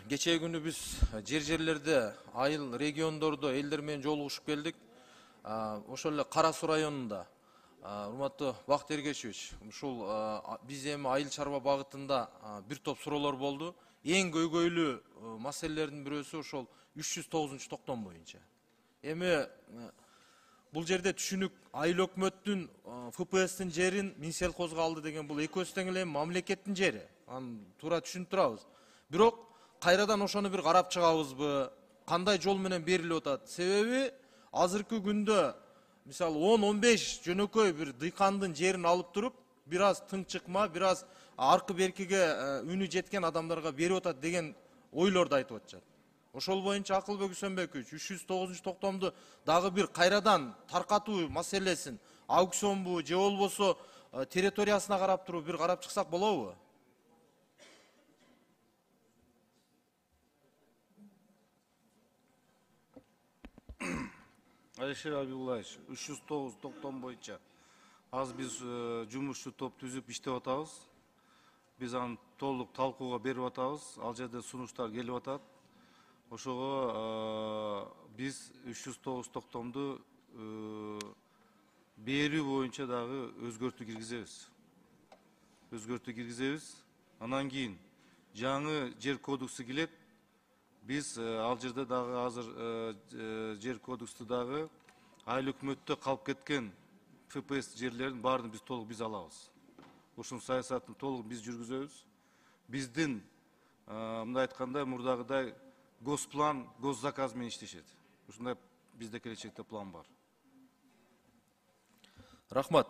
Geçen günü biz жерлерде, айыл региондордо элдер менен жолугушуп келдик. Ошол эле Кара Суу районунда. Урматтуу Бакыт Эргешевич, ушул биз эми айыл чарба багытында бир топ суроолор болду. Эң көйгөйлүү маселелердин бирөөсү ошол 309-токтом боюнча. Эми бул жерде түшүнүк айыл өкмөттүн ФПСтин жерин Минсельхозго алды деген бул экөөсү тең эле мамлекеттин жери. Аны туура түшүнүп турабыз. Бирок кайрадан ошону бир карап чыгабызбы? Кандай жол менен берилип атат? Себеби азыркы күндө мисалы 10-15 жөнөкөй бир дыйкандын жерин алып туруп, бир аз тыңчыкма, бир аз аркы беркиге үнү жеткен адамдарга берип атат деген ойлорду айтып атышат. Ошол боюнча Акылбек Үсөнбекович 309-токтомду дагы бир кайрадан таркатуу маселесин аукционбу же болбосо территориясына карап туруп бир карап чыксак болобу? Алишер Абилуллаевич, 309-токтом боюнча аз биз жумушчу топ түзүп иштеп атабыз. Биз аны толук талкууга берип атабыз. Ал жерде сунуштар келип атат. Ошого биз 309-токтомду берүү боюнча дагы өзгөртүү киргизебиз. Анан кийин жаңы жер кодекси келет. Biz al жерде дагы азыр жер кодексти дагы айыл өкмөттө калып кеткен ФПС жерлерин баарын биз толук биз алабыз. Ушунун саясатын толук биз жүргүзөбүз. Биздин мындай айтканда мурдагыдай госплан, госзаказ менен иштешет. Ушундай бизде келечекте план бар. Рахмат.